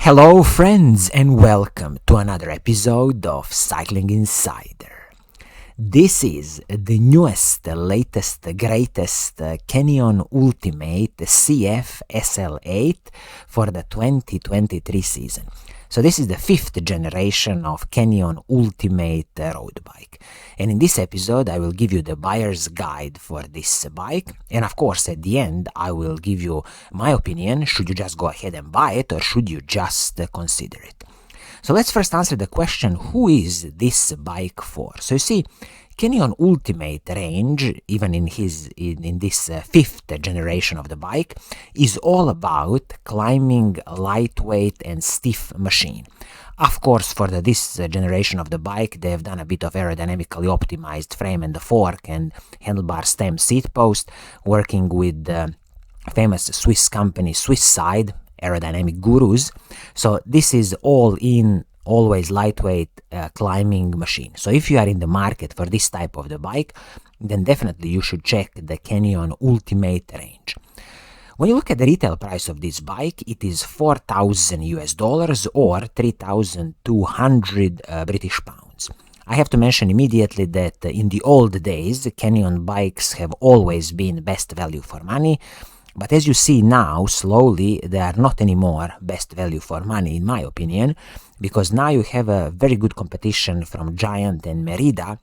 Hello friends and welcome to another episode of Cycling Insider. This is the newest, latest, greatest CANYON Ultimate CF SL8 for the 2023 season. So this is the fifth generation of CANYON Ultimate road bike. And in this episode I will give you the buyer's guide for this bike, and of course at the end I will give you my opinion. Should you just go ahead and buy it or should you just consider it? So let's first answer the question, who is this bike for? So you see, CANYON Ultimate range, even in this fifth generation of the bike, is all about climbing a lightweight and stiff machine. Of course, for this generation of the bike, they have done a bit of aerodynamically optimized frame and the fork and handlebar stem seat post, working with the famous Swiss company Swisside, aerodynamic gurus. So this is all in always lightweight climbing machine. So if you are in the market for this type of the bike, then definitely you should check the CANYON Ultimate range. When you look at the retail price of this bike, it is $4,000 or 3,200 British pounds. I have to mention immediately that in the old days, CANYON bikes have always been best value for money. But as you see now, slowly, they are not anymore best value for money, in my opinion, because now you have a very good competition from Giant and Merida,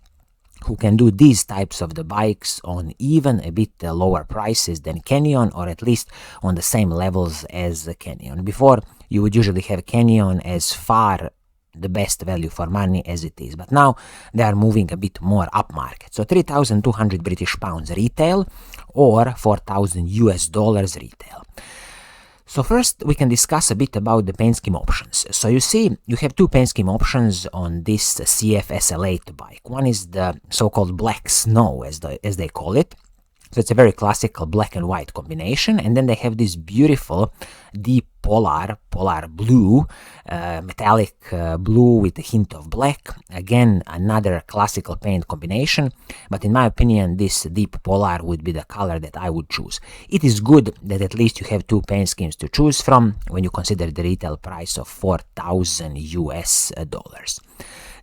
who can do these types of the bikes on even a bit lower prices than CANYON, or at least on the same levels as CANYON. Before, you would usually have CANYON as far the best value for money as it is, but now they are moving a bit more upmarket. So 3,200 British pounds retail or $4,000 retail. So first we can discuss a bit about the paint scheme options. So you see, you have two paint scheme options on this CF SL8 bike. One is the so-called black snow, as they call it. So it's a very classical black and white combination, and then they have this beautiful deep polar blue, metallic blue with a hint of black. Again, another classical paint combination, but in my opinion this deep polar would be the color that I would choose. It is good that at least you have two paint schemes to choose from when you consider the retail price of $4,000.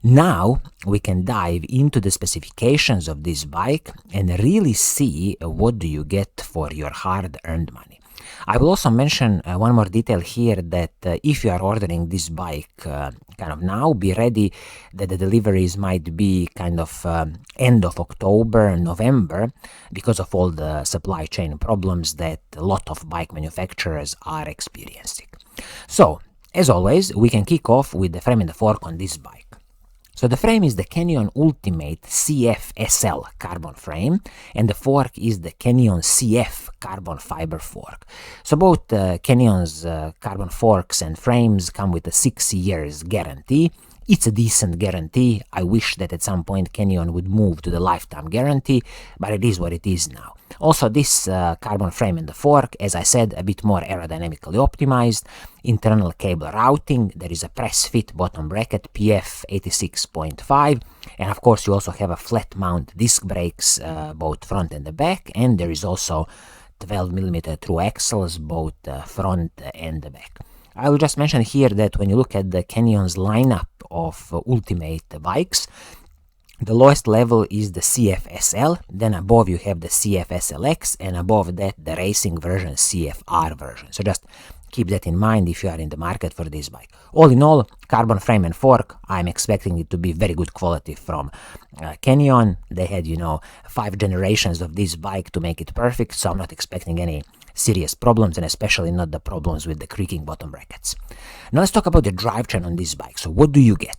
Now we can dive into the specifications of this bike and really see what do you get for your hard-earned money. I will also mention one more detail here, that if you are ordering this bike kind of now, be ready that the deliveries might be kind of end of October, November, because of all the supply chain problems that a lot of bike manufacturers are experiencing. So, as always, we can kick off with the frame and the fork on this bike. So the frame is the CANYON Ultimate CF SL carbon frame, and the fork is the CANYON CF carbon fiber fork. So both CANYON's carbon forks and frames come with a 6 years guarantee. It's a decent guarantee. I wish that at some point CANYON would move to the lifetime guarantee, but it is what it is now. Also, this carbon frame and the fork, as I said, a bit more aerodynamically optimized. Internal cable routing, there is a press fit bottom bracket PF 86.5, and of course you also have a flat mount disc brakes both front and the back, and there is also 12mm through axles both front and the back. I will just mention here that when you look at the CANYON's lineup of ultimate bikes, the lowest level is the CF SL, then above you have the CF SLX, and above that the racing version CFR version. So just keep that in mind if you are in the market for this bike. All in all, carbon frame and fork, I'm expecting it to be very good quality from CANYON. They had, 5 generations of this bike to make it perfect, so I'm not expecting any serious problems, and especially not the problems with the creaking bottom brackets. Now let's talk about the drivetrain on this bike. So what do you get?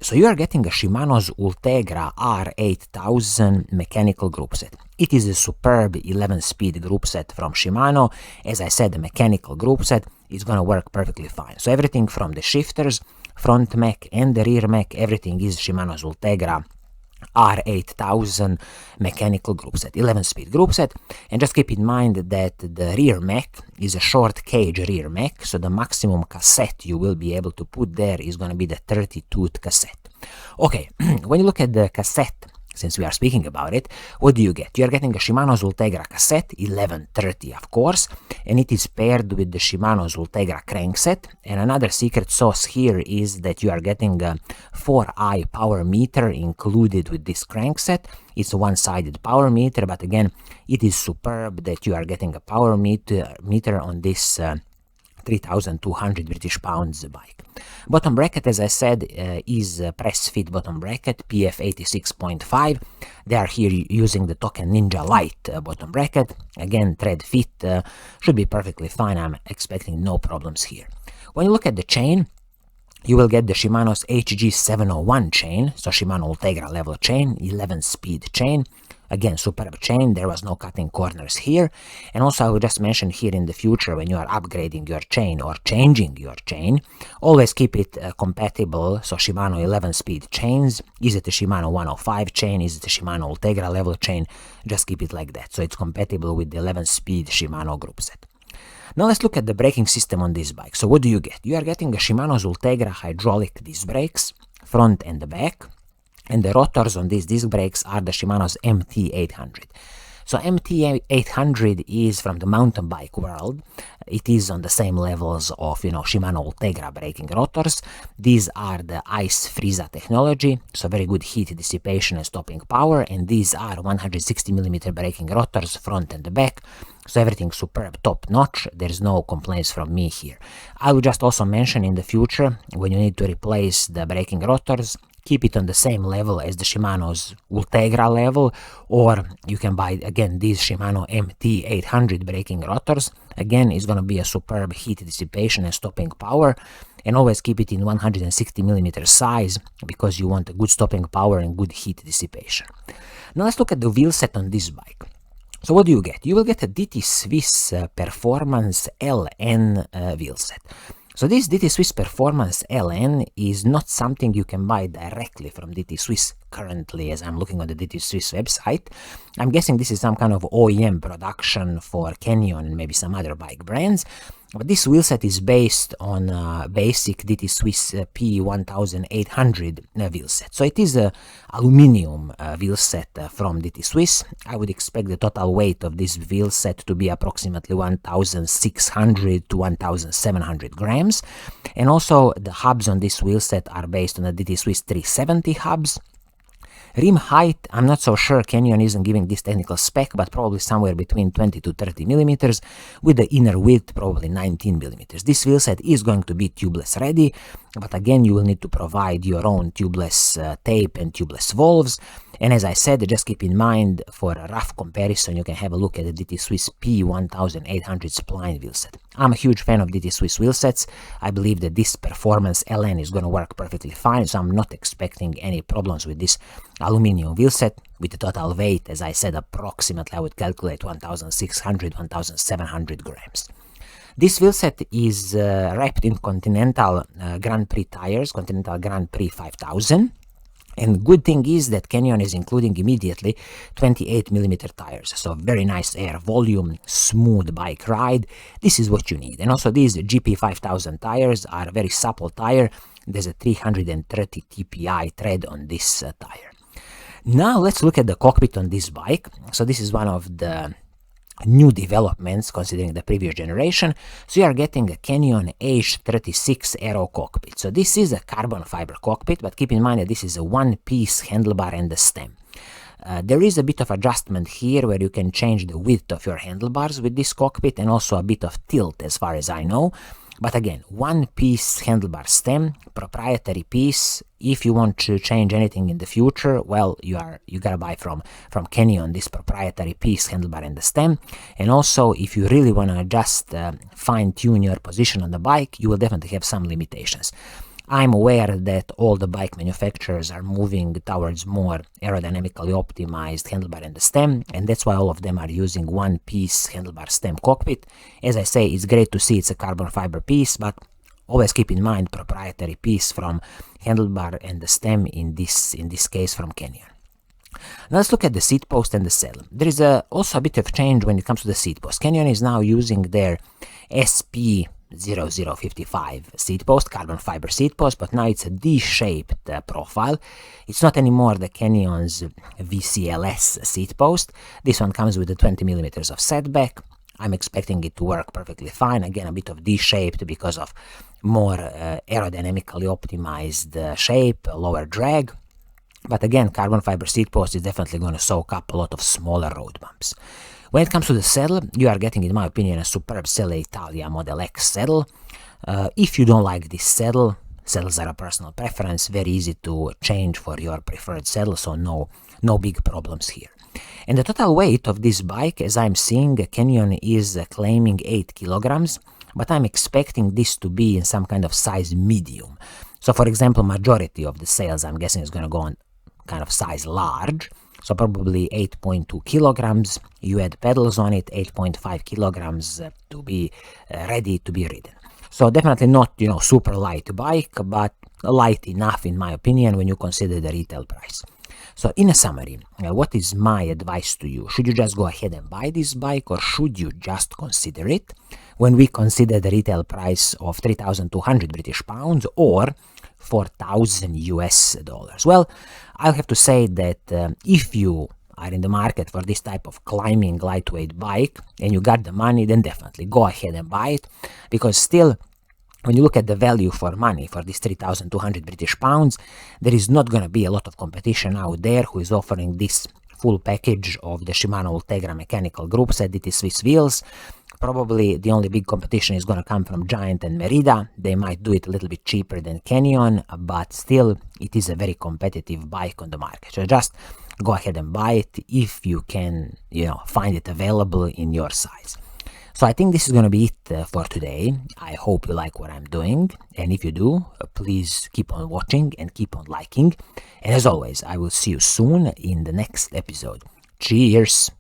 So you are getting a Shimano's Ultegra R8000 mechanical group set. It is a superb 11-speed group set from Shimano. As I said, the mechanical group set is going to work perfectly fine. So everything from the shifters, front mech and the rear mech, everything is Shimano's Ultegra R8000 mechanical group set, 11-speed group set. And just keep in mind that the rear mech is a short cage rear mech, so the maximum cassette you will be able to put there is going to be the 30-tooth cassette. Okay, when you look at the cassette since we are speaking about it, what do you get? You are getting a Shimano Ultegra cassette, 1130 of course, and it is paired with the Shimano Ultegra crankset. And another secret sauce here is that you are getting a 4i power meter included with this crankset. It's a one-sided power meter, but again, it is superb that you are getting a power meter on this 3,200 British pounds bike. Bottom bracket, as I said, is press fit bottom bracket, PF86.5. They are here using the Token Ninja Light bottom bracket. Again, tread fit, should be perfectly fine. I'm expecting no problems here. When you look at the chain, you will get the Shimano's HG701 chain, so Shimano Ultegra level chain, 11-speed chain. Again, superb chain, there was no cutting corners here. And also I will just mention here in the future, when you are upgrading your chain or changing your chain, always keep it compatible. So Shimano 11-speed chains, is it a Shimano 105 chain, is it a Shimano Ultegra level chain, just keep it like that. So it's compatible with the 11-speed Shimano group set. Now let's look at the braking system on this bike. So what do you get? You are getting a Shimano's Ultegra hydraulic disc brakes, front and the back. And the rotors on these disc brakes are the Shimano's MT800. So MT800 is from the mountain bike world. It is on the same levels of, Shimano Ultegra braking rotors. These are the Ice Frieza technology, so very good heat dissipation and stopping power. And these are 160mm braking rotors, front and the back. So everything superb, top notch. There's no complaints from me here. I will just also mention in the future, when you need to replace the braking rotors, keep it on the same level as the Shimano's Ultegra level, or you can buy, again, these Shimano MT800 braking rotors. Again, it's going to be a superb heat dissipation and stopping power, and always keep it in 160mm size, because you want a good stopping power and good heat dissipation. Now let's look at the wheel set on this bike. So what do you get? You will get a DT Swiss Performance LN wheel set. So this DT Swiss Performance LN is not something you can buy directly from DT Swiss currently, as I'm looking on the DT Swiss website. I'm guessing this is some kind of OEM production for Canyon and maybe some other bike brands. But this wheelset is based on basic DT Swiss P1800 wheelset. So it is a aluminium wheelset from DT Swiss. I would expect the total weight of this wheelset to be approximately 1,600 to 1,700 grams. And also the hubs on this wheelset are based on the DT Swiss 370 hubs. Rim height, I'm not so sure, Canyon isn't giving this technical spec, but probably somewhere between 20 to 30 millimeters, with the inner width probably 19 millimeters. This wheelset is going to be tubeless ready, but again, you will need to provide your own tubeless tape and tubeless valves. And as I said, just keep in mind, for a rough comparison, you can have a look at the DT Swiss P1800 spline wheelset. I'm a huge fan of DT Swiss wheelsets. I believe that this Performance LN is going to work perfectly fine, so I'm not expecting any problems with this aluminium wheelset. With the total weight, as I said, approximately I would calculate 1,600, 1,700 grams. This wheelset is wrapped in Continental Grand Prix tires, Continental Grand Prix 5000. And good thing is that Canyon is including immediately 28mm tires. So very nice air volume, smooth bike ride. This is what you need. And also these GP 5000 tires are a very supple tire. There's a 330 TPI tread on this tire. Now let's look at the cockpit on this bike. So this is one of the new developments considering the previous generation. So you are getting a Canyon H36 Aero cockpit. So this is a carbon fiber cockpit, but keep in mind that this is a one-piece handlebar and the stem. There is a bit of adjustment here where you can change the width of your handlebars with this cockpit, and also a bit of tilt as far as I know. But again, one-piece handlebar stem, proprietary piece. If you want to change anything in the future, well, you gotta buy from Canyon this proprietary piece, handlebar and the stem. And also, if you really want to just fine-tune your position on the bike, you will definitely have some limitations. I'm aware that all the bike manufacturers are moving towards more aerodynamically optimized handlebar and the stem, and that's why all of them are using one-piece handlebar stem cockpit. As I say, it's great to see it's a carbon fiber piece, but always keep in mind proprietary piece from handlebar and the stem, in this case from Canyon. Now let's look at the seat post and the saddle. There is also a bit of change when it comes to the seat post. Canyon is now using their SP 0055 seat post, carbon fiber seat post, but now it's a D-shaped profile. It's not anymore the Canyon's VCLS seat post. This one comes with a 20 millimeters of setback. I'm expecting it to work perfectly fine. Again, a bit of D-shaped because of more aerodynamically optimized shape, lower drag. But again, carbon fiber seat post is definitely going to soak up a lot of smaller road bumps. When it comes to the saddle, you are getting, in my opinion, a superb Selle Italia Model X saddle. If you don't like this saddle, saddles are a personal preference, very easy to change for your preferred saddle, so no big problems here. And the total weight of this bike, as I'm seeing, Canyon is claiming 8 kilograms, but I'm expecting this to be in some kind of size medium. So for example, majority of the sales, I'm guessing, is going to go on kind of size large, so probably 8.2 kilograms. You add pedals on it, 8.5 kilograms to be ready to be ridden. So definitely not, super light bike, but light enough in my opinion when you consider the retail price. So in a summary, what is my advice to you? Should you just go ahead and buy this bike, or should you just consider it when we consider the retail price of 3,200 British pounds or 4,000 US dollars? Well, I'll have to say that if you are in the market for this type of climbing lightweight bike and you got the money, then definitely go ahead and buy it, because still, when you look at the value for money for this 3,200 British pounds, there is not going to be a lot of competition out there who is offering this full package of the Shimano Ultegra mechanical group set, DT Swiss wheels. Probably the only big competition is going to come from Giant and Merida. They might do it a little bit cheaper than Canyon, but still it is a very competitive bike on the market. So just go ahead and buy it if you can, find it available in your size. So I think this is going to be it for today. I hope you like what I'm doing, and if you do, please keep on watching and keep on liking. And as always, I will see you soon in the next episode. Cheers!